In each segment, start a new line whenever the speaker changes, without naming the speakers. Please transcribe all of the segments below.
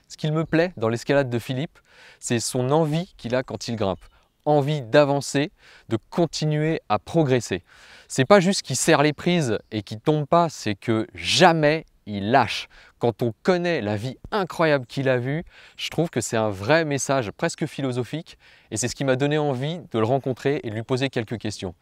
Ce qu'il me plaît dans l'escalade de Philippe, c'est son envie qu'il a quand il grimpe. Envie d'avancer, de continuer à progresser. C'est pas juste qu'il serre les prises et qu'il tombe pas, c'est que jamais il lâche. Quand on connaît la vie incroyable qu'il a vue, je trouve que c'est un vrai message presque philosophique et c'est ce qui m'a donné envie de le rencontrer et de lui poser quelques questions.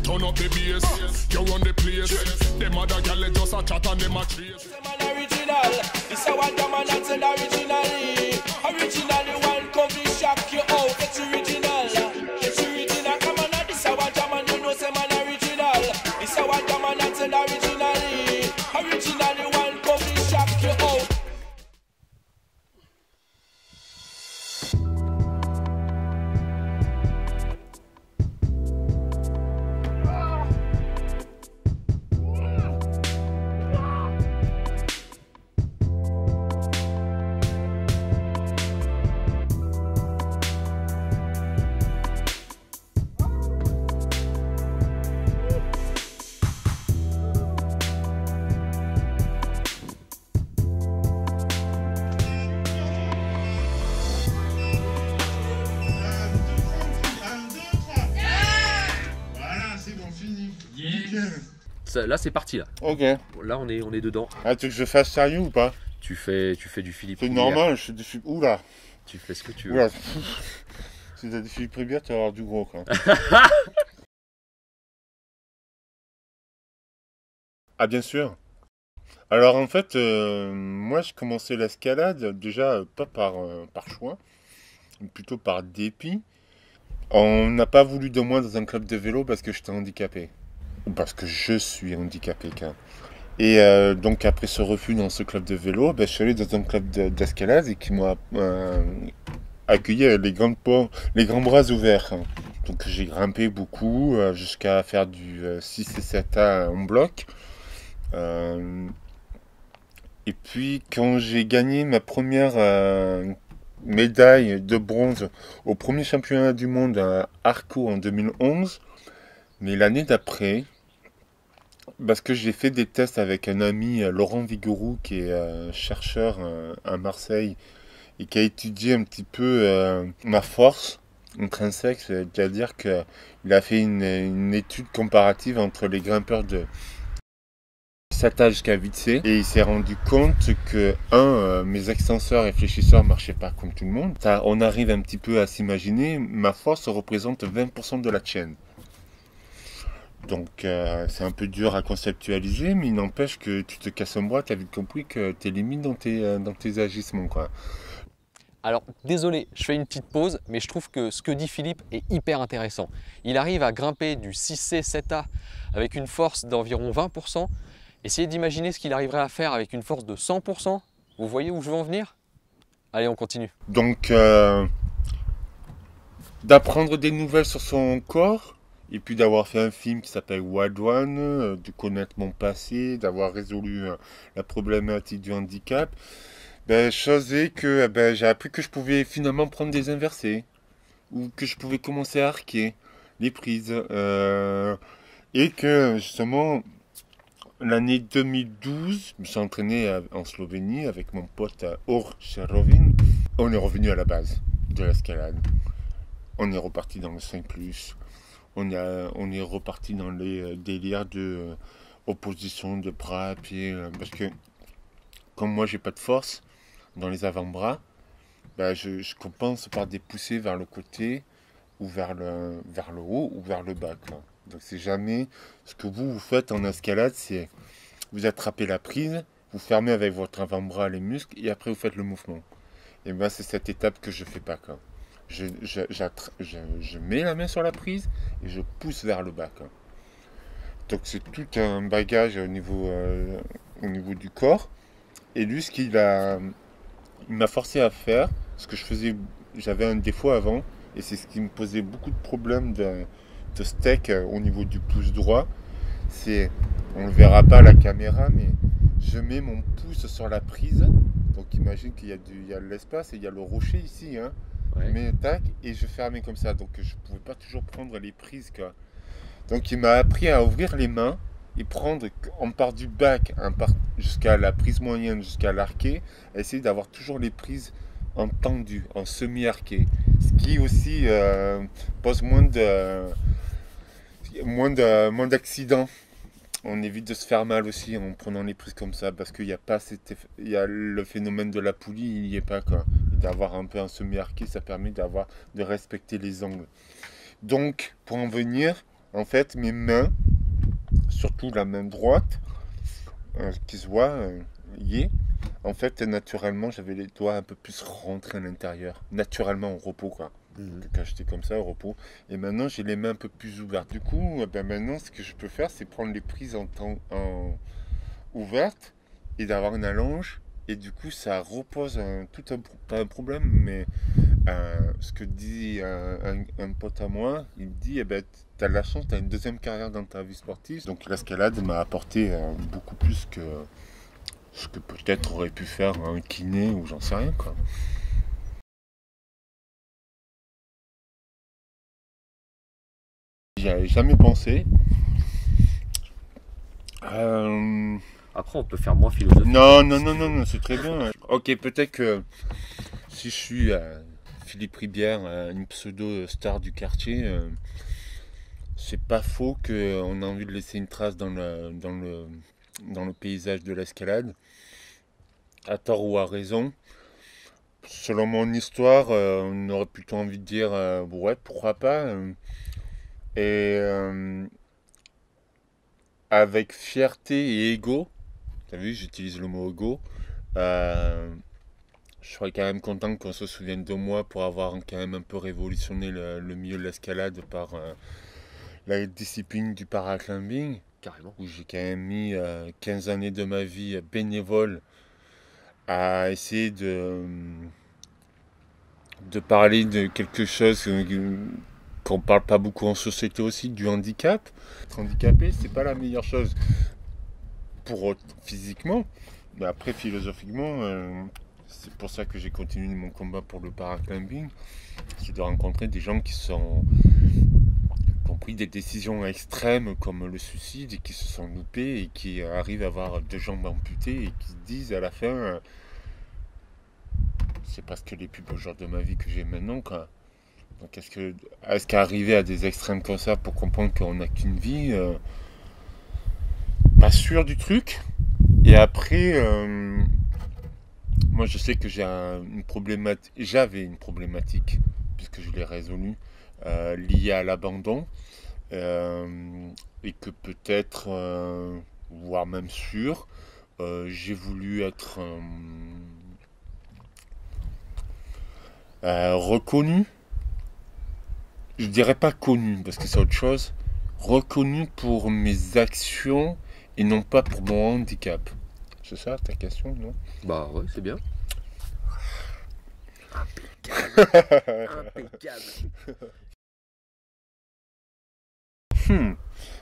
Turn up the bass, you run the place. Them other gyal just a chat and them a trace.
Original, this a one man that's an originally. Originally one come to shock you out. It's original, come on, this a one man you know say man original. This a one man that's an originally. Originally one come to shock you out.
Là c'est parti là.
Ok.
Là on est dedans.
Ah, tu veux que je fasse sérieux ou pas?
Tu fais du Philippe
C'est
Rivière.
normal, je fais du Philippe. Oula.
Tu fais ce que tu veux.
Oula. Si t'as du Philippe Rivière, tu vas avoir du gros quoi. Ah bien sûr. Alors en fait, moi j'ai commencé l'escalade déjà pas par choix, mais plutôt par dépit. On n'a pas voulu de moi dans un club de vélo parce que j'étais handicapé. Ou parce que je suis handicapé quand même. Et donc après ce refus dans ce club de vélo, je suis allé dans un club d'escalade et qui m'a accueilli avec les grands bras ouverts. Donc j'ai grimpé beaucoup jusqu'à faire du 6 et 7A en bloc. Et puis quand j'ai gagné ma première médaille de bronze au premier championnat du monde à Arco en 2011, mais l'année d'après, parce que j'ai fait des tests avec un ami, Laurent Vigouroux, qui est chercheur à Marseille et qui a étudié un petit peu ma force intrinsèque, c'est-à-dire qu'il a fait une étude comparative entre les grimpeurs de cet âge jusqu'à 8C et il s'est rendu compte que mes extenseurs et fléchisseurs marchaient pas comme tout le monde. On arrive un petit peu à s'imaginer, ma force représente 20% de la chaîne. Donc c'est un peu dur à conceptualiser, mais il n'empêche que tu te casses un bras, tu as vite compris que tu es limite dans tes agissements quoi.
Alors désolé, je fais une petite pause, mais je trouve que ce que dit Philippe est hyper intéressant. Il arrive à grimper du 6C 7A avec une force d'environ 20%. Essayez d'imaginer ce qu'il arriverait à faire avec une force de 100%. Vous voyez où je veux en venir? Allez, on continue.
Donc d'apprendre des nouvelles sur son corps, et puis d'avoir fait un film qui s'appelle Wild One, de connaître mon passé, d'avoir résolu la problématique du handicap, chose est que j'ai appris que je pouvais finalement prendre des inversés, ou que je pouvais commencer à arquer les prises, et que justement l'année 2012, je me suis entraîné en Slovénie avec mon pote Or Cherovin. On est revenu à la base de l'escalade. On est reparti dans le 5+. On est reparti dans les délires de opposition de bras à pied. Parce que comme moi j'ai pas de force dans les avant-bras, je compense par des poussées vers le côté ou vers le haut ou vers le bas quoi. Donc c'est jamais ce que vous faites en escalade, c'est vous attrapez la prise, vous fermez avec votre avant-bras les muscles et après vous faites le mouvement. Et c'est cette étape que je fais pas quoi. Je mets la main sur la prise et je pousse vers le bas quoi. Donc c'est tout un bagage au niveau du corps. Et lui, il m'a forcé à faire ce que j'avais un défaut avant, et c'est ce qui me posait beaucoup de problèmes de steak au niveau du pouce droit, on le verra pas à la caméra, mais je mets mon pouce sur la prise. Donc imagine qu'il y a de l'espace et il y a le rocher ici. Hein.
Ouais.
Je mets tac et je fermais comme ça. Donc je pouvais pas toujours prendre les prises, quoi. Donc il m'a appris à ouvrir les mains et prendre, on part du bac jusqu'à la prise moyenne, jusqu'à l'arqué, à essayer d'avoir toujours les prises en tendu, en semi-arqué. Ce qui aussi pose moins d'accidents. On évite de se faire mal aussi en prenant les prises comme ça, parce qu'il y a pas il y a le phénomène de la poulie, il n'y est pas, quoi. Et d'avoir un peu un semi-arqué, ça permet de respecter les angles. Donc, pour en venir, en fait, mes mains, surtout la main droite, qui se voit, en fait, naturellement, j'avais les doigts un peu plus rentrés à l'intérieur, naturellement au repos, quoi. Quand j'étais comme ça au repos, et maintenant j'ai les mains un peu plus ouvertes. Du coup, maintenant ce que je peux faire, c'est prendre les prises en ouvertes et d'avoir une allonge, et du coup ça repose pas un problème, mais ce que dit un pote à moi, il me dit, t'as de la chance, t'as une deuxième carrière dans ta vie sportive. Donc l'escalade m'a apporté beaucoup plus que ce que peut-être aurait pu faire un kiné ou j'en sais rien, quoi. J'y avais jamais pensé.
Après, on peut faire moins philosophique.
Non, c'est très bien. Ok, peut-être que si je suis Philippe Ribière, une pseudo-star du quartier, c'est pas faux qu'on a envie de laisser une trace dans le paysage de l'escalade, à tort ou à raison. Selon mon histoire, on aurait plutôt envie de dire ouais, pourquoi pas. Et avec fierté et ego, t'as vu, j'utilise le mot ego, je serais quand même content qu'on se souvienne de moi pour avoir quand même un peu révolutionné le milieu de l'escalade par la discipline du paraclimbing.
Carrément.
Où j'ai quand même mis 15 années de ma vie bénévole à essayer de parler de quelque chose qu'on parle pas beaucoup en société aussi, du handicap. Être handicapé, c'est pas la meilleure chose physiquement, mais après philosophiquement, c'est pour ça que j'ai continué mon combat pour le paraclimbing, c'est de rencontrer des gens qui ont pris des décisions extrêmes comme le suicide et qui se sont loupés et qui arrivent à avoir 2 jambes amputées et qui se disent à la fin c'est parce que les plus beaux jours de ma vie que j'ai maintenant, quoi. Donc est-ce qu'arriver à des extrêmes comme ça pour comprendre qu'on n'a qu'une vie, pas sûr du truc. Et après moi je sais que j'avais une problématique puisque je l'ai résolue, liée à l'abandon, et que peut-être voire même sûr, j'ai voulu être reconnu, je dirais pas connu parce que c'est autre chose, reconnu pour mes actions et non pas pour mon handicap. C'est ça ta question, non?
Bah ouais, c'est bien. Impeccable.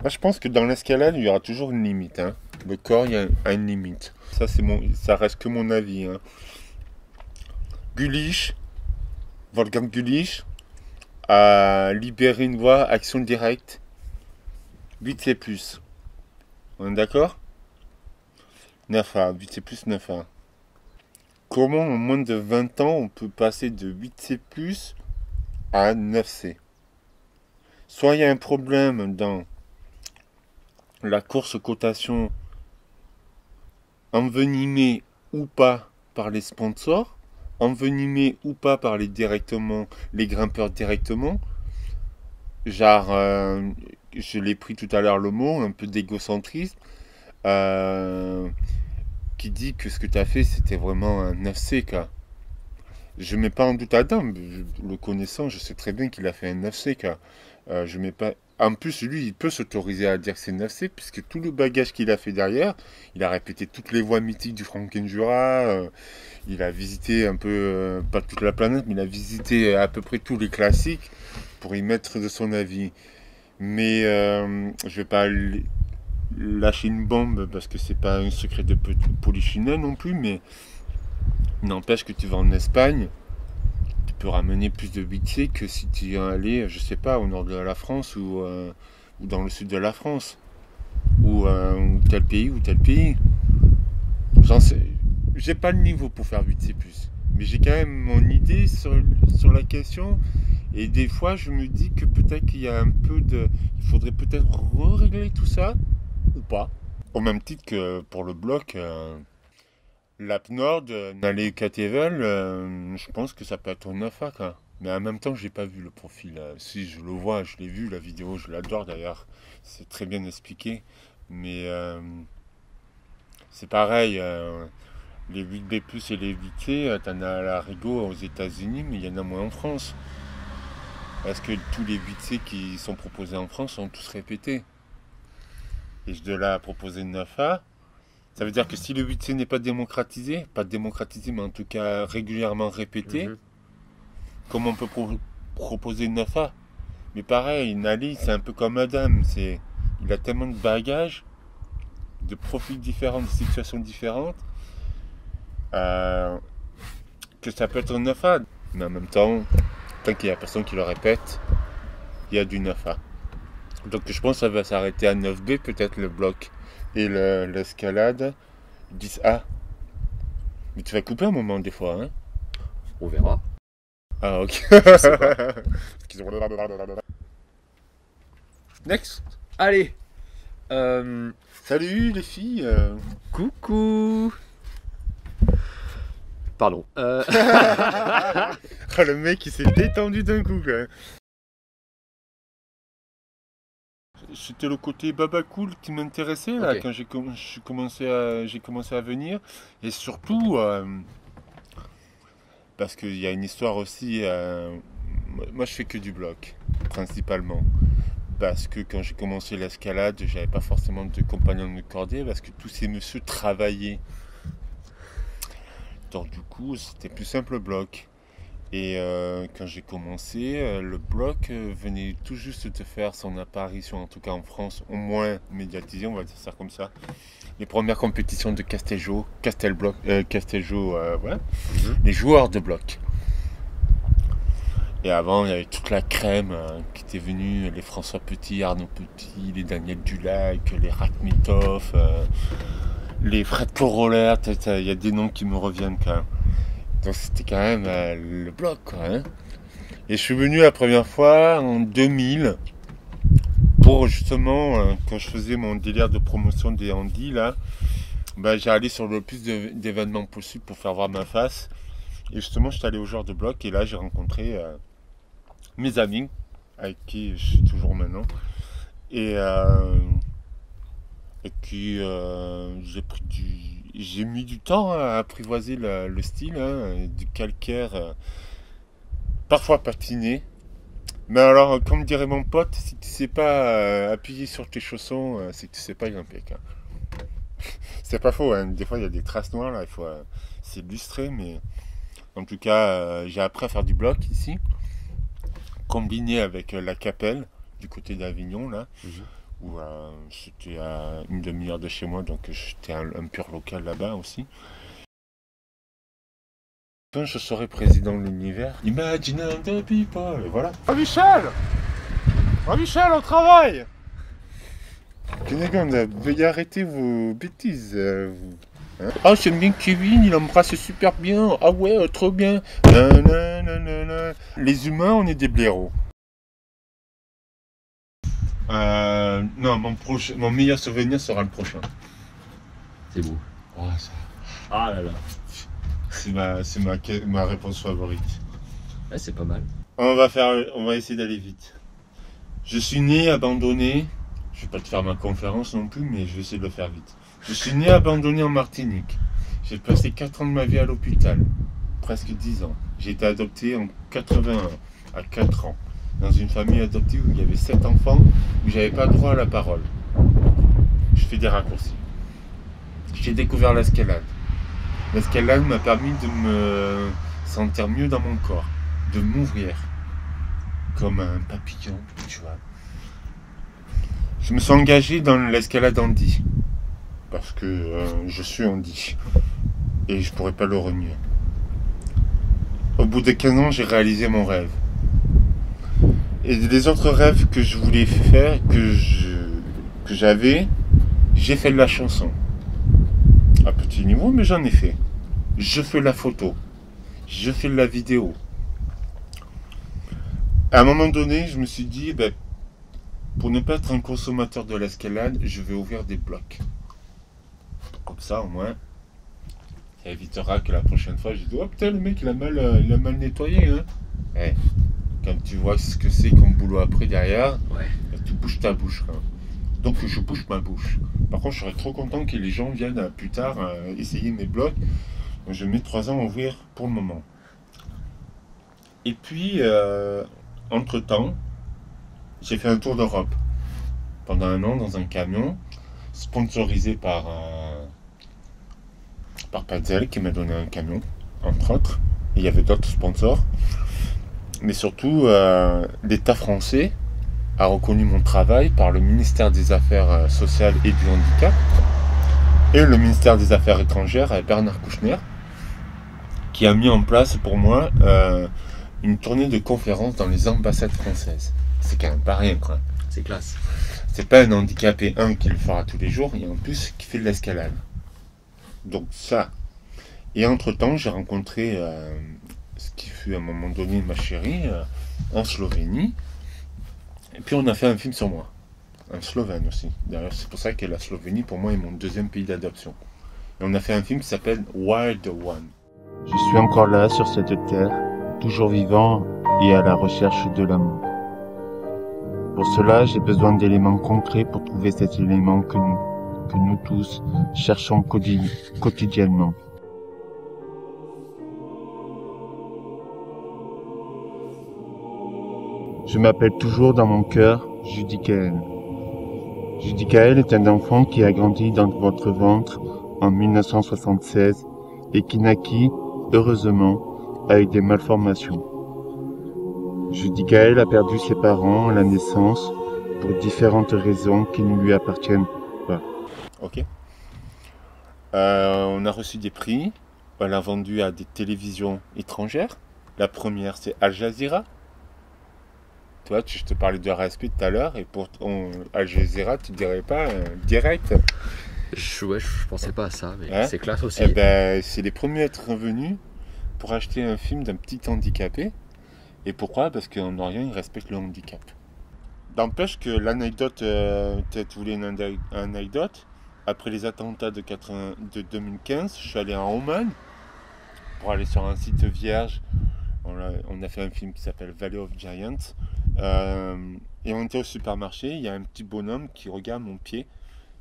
Moi, je pense que dans l'escalade, il y aura toujours une limite. Hein. Le corps, il a une limite. Ça reste que mon avis. Hein. Wolfgang Gülich a libéré une voie, action directe, 8C+. On est d'accord? 9A, 8C+, 9A. Comment en moins de 20 ans on peut passer de 8C+, à 9C? Soit il y a un problème dans la course cotation envenimée ou pas par les sponsors, envenimée ou pas par les grimpeurs directement. Genre, je l'ai pris tout à l'heure le mot, un peu d'égocentrisme, qui dit que ce que tu as fait c'était vraiment un 9C, quoi. Je mets pas en doute Adam, le connaissant, je sais très bien qu'il a fait un 9C, quoi. Je mets pas. En plus, lui, il peut s'autoriser à dire que c'est 9C, puisque tout le bagage qu'il a fait derrière, il a répété toutes les voies mythiques du Franken-Jura, il a visité un peu, pas toute la planète, mais il a visité à peu près tous les classiques pour y mettre de son avis. Mais je vais pas lâcher une bombe parce que c'est pas un secret de polichinelle non plus, mais n'empêche que tu vas en Espagne, tu peux ramener plus de 8C que si tu es allé, je sais pas, au nord de la France ou dans le sud de la France, ou tel pays ou tel pays. J'ai pas le niveau pour faire 8C+, mais j'ai quand même mon idée sur la question. Et des fois, je me dis que peut-être qu'il y a un peu de... Il faudrait peut-être régler tout ça, ou pas. Au même titre que pour le bloc, l'app Nord, Nale Catevel, je pense que ça peut être un 9A, quoi. Mais en même temps, j'ai pas vu le profil. Si je le vois, je l'ai vu, la vidéo, je l'adore d'ailleurs. C'est très bien expliqué. Mais c'est pareil, les 8B+, et les 8C, t'en as à la Rigaud aux États-Unis, mais il y en a moins en France. Est-ce que tous les 8C qui sont proposés en France sont tous répétés? Et de là à proposer une 9A, ça veut dire que si le 8C n'est pas démocratisé, mais en tout cas régulièrement répété, comment on peut proposer une 9A? Mais pareil, Nali, c'est un peu comme Adam, il a tellement de bagages, de profils différents, de situations différentes, que ça peut être une 9A. Mais en même temps, tant qu'il n'y a personne qui le répète, il y a du 9A. Donc je pense que ça va s'arrêter à 9B, peut-être le bloc et l'escalade 10A. Mais tu vas couper un moment des fois, hein?
On verra.
Ah ok.
Je sais pas.
Next.
Allez.
Salut les filles.
Coucou. Pardon.
Oh, le mec il s'est détendu d'un coup quoi. C'était le côté baba cool qui m'intéressait là,
Okay.
quand j'ai commencé à venir. Et surtout parce qu'il y a une histoire aussi. Moi je fais que du bloc principalement. Parce que quand j'ai commencé l'escalade, j'avais pas forcément de compagnon de cordée parce que tous ces messieurs travaillaient. Donc du coup, c'était plus simple bloc. Et quand j'ai commencé, le bloc venait tout juste de faire son apparition, en tout cas en France, au moins médiatisé, on va dire ça comme ça. Les premières compétitions de Casteljo, voilà, les joueurs de bloc. Et avant, il y avait toute la crème qui était venue, les François Petit, Arnaud Petit, les Daniel Dulac, les Rakhmetov, les Fred Coroller, il y a des noms qui me reviennent quand même. Donc c'était quand même le bloc, quoi. Hein. Et je suis venu la première fois en 2000 pour justement, quand je faisais mon délire de promotion des handis, là, j'ai allé sur le plus d'événements possible pour faire voir ma face. Et justement, je suis allé au joueur de bloc et là, j'ai rencontré mes amis, avec qui je suis toujours maintenant. Et qui j'ai mis du temps à apprivoiser le style, hein, du calcaire, parfois patiné. Mais alors, comme dirait mon pote, si tu sais pas appuyer sur tes chaussons, c'est que tu sais pas grimper. C'est pas faux, hein. Des fois il y a des traces noires, là, il faut s'illustrer, mais en tout cas, j'ai appris à faire du bloc ici, combiné avec la Capelle, du côté d'Avignon, là. Où c'était à une demi-heure de chez moi, donc j'étais un pur local là-bas aussi. Quand je serai président de l'univers, imagine the people, et voilà. Oh Michel, on travaille. Kennegan, veuillez arrêter vos bêtises, vous. Hein? Ah, j'aime bien Kevin, il embrasse super bien. Ah ouais, trop bien. Nanana. Les humains, on est des blaireaux. Non, mon meilleur souvenir sera le prochain.
C'est beau.
Oh, ça. Ah là là. C'est ma réponse favorite.
Ouais, c'est pas mal.
On va essayer d'aller vite. Je suis né abandonné. Je vais pas te faire ma conférence non plus, mais je vais essayer de le faire vite. Je suis né abandonné en Martinique. J'ai passé 4 ans de ma vie à l'hôpital. Presque 10 ans. J'ai été adopté en 81, à 4 ans. Dans une famille adoptive où il y avait 7 enfants, où j'avais pas droit à la parole. Je fais des raccourcis. J'ai découvert l'escalade. L'escalade m'a permis de me sentir mieux dans mon corps, de m'ouvrir comme un papillon, tu vois. Je me suis engagé dans l'escalade handi. Parce que je suis handi. Et je pourrais pas le renier. Au bout de 15 ans, j'ai réalisé mon rêve. Et les autres rêves que je voulais faire, que j'avais, j'ai fait de la chanson. À petit niveau, mais j'en ai fait. Je fais de la photo. Je fais de la vidéo. À un moment donné, je me suis dit, ben, pour ne pas être un consommateur de l'escalade, je vais ouvrir des blocs. Comme ça, au moins, ça évitera que la prochaine fois, je dis, oh putain, le mec, il a mal nettoyé. Hein. Ouais. Quand tu vois ce que c'est comme boulot après derrière,
Ouais.
tu bouges ta bouche. Hein. Donc je bouge ma bouche. Par contre, je serais trop content que les gens viennent plus tard essayer mes blocs. Donc, je mets 3 ans à ouvrir pour le moment. Et puis, entre-temps, j'ai fait un tour d'Europe. Pendant 1 an dans un camion, sponsorisé par Pazel qui m'a donné un camion, entre autres. Et il y avait d'autres sponsors. Mais surtout, l'État français a reconnu mon travail par le ministère des Affaires sociales et du handicap et le ministère des Affaires étrangères avec Bernard Kouchner qui a mis en place pour moi une tournée de conférences dans les ambassades françaises. C'est quand même pas rien, quoi.
C'est classe.
C'est pas un handicapé qui le fera tous les jours et en plus qui fait de l'escalade. Donc ça. Et entre-temps, j'ai rencontré ce qui fut à un moment donné ma chérie en Slovénie. Et puis on a fait un film sur moi. Un Slovène aussi. D'ailleurs, c'est pour ça que la Slovénie, pour moi, est mon 2e pays d'adoption. Et on a fait un film qui s'appelle Wild One.
Je suis encore là sur cette terre, toujours vivant et à la recherche de l'amour. Pour cela, j'ai besoin d'éléments concrets pour trouver cet élément que nous tous cherchons quotidiennement. Je m'appelle toujours dans mon cœur Judicaël. Judicaël est un enfant qui a grandi dans votre ventre en 1976 et qui naquit, heureusement, avec des malformations. Judicaël a perdu ses parents à la naissance pour différentes raisons qui ne lui appartiennent pas.
Ok. On a reçu des prix. On l'a vendu à des télévisions étrangères. La première, c'est Al Jazeera. Toi, je te parlais de RSP tout à l'heure, et pour Al Jazeera, tu dirais pas direct.
Je pensais pas à ça, mais
Hein?
c'est classe aussi.
Eh ben, c'est les premiers à être revenus pour acheter un film d'un petit handicapé. Et pourquoi? Parce qu'en Orient, ils respectent le handicap. N'empêche que l'anecdote, peut-être vous voulez une anecdote, après les attentats de 2015, je suis allé en Oman pour aller sur un site vierge. On a fait un film qui s'appelle Valley of Giants. Et on était au supermarché, il y a un petit bonhomme qui regarde mon pied,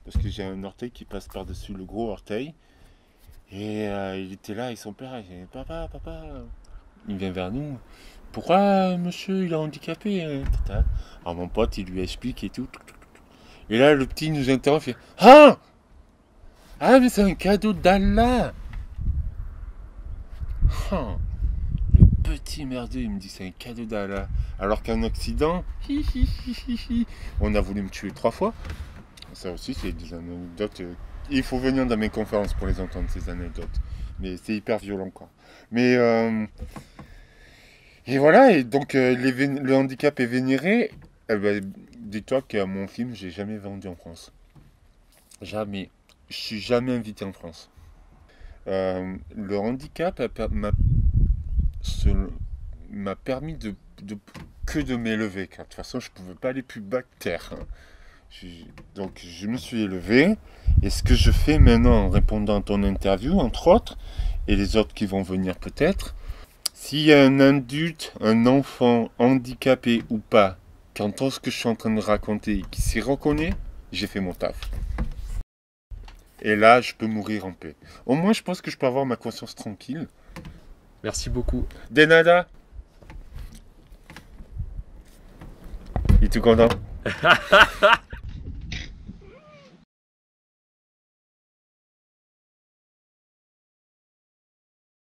parce que j'ai un orteil qui passe par-dessus le gros orteil. Et il était là avec son père, il dit, papa. Il vient vers nous. Pourquoi monsieur il est handicapé? Alors mon pote il lui explique et tout. Et là le petit nous interrompt, il fait ah mais c'est un cadeau d'Allah. Le petit merdeux il me dit c'est un cadeau d'Allah. Alors qu'en Occident, on a voulu me tuer 3 fois. Ça aussi c'est des anecdotes. Il faut venir dans mes conférences pour les entendre ces anecdotes. Mais c'est hyper violent quoi. Mais et voilà, et donc le handicap est vénéré. Eh ben, dis-toi que mon film, j'ai jamais vendu en France. Jamais. Je suis jamais invité en France. Le handicap m'a permis de m'élever. Car de toute façon, je ne pouvais pas aller plus bas que terre. Donc je me suis élevé. Et ce que je fais maintenant en répondant à ton interview, entre autres, et les autres qui vont venir peut-être, s'il y a un adulte, un enfant, handicapé ou pas, qui entend ce que je suis en train de raconter et qui s'y reconnaît, j'ai fait mon taf. Et là, je peux mourir en paix. Au moins, je pense que je peux avoir ma conscience tranquille.
Merci beaucoup.
De nada. Il est tout content.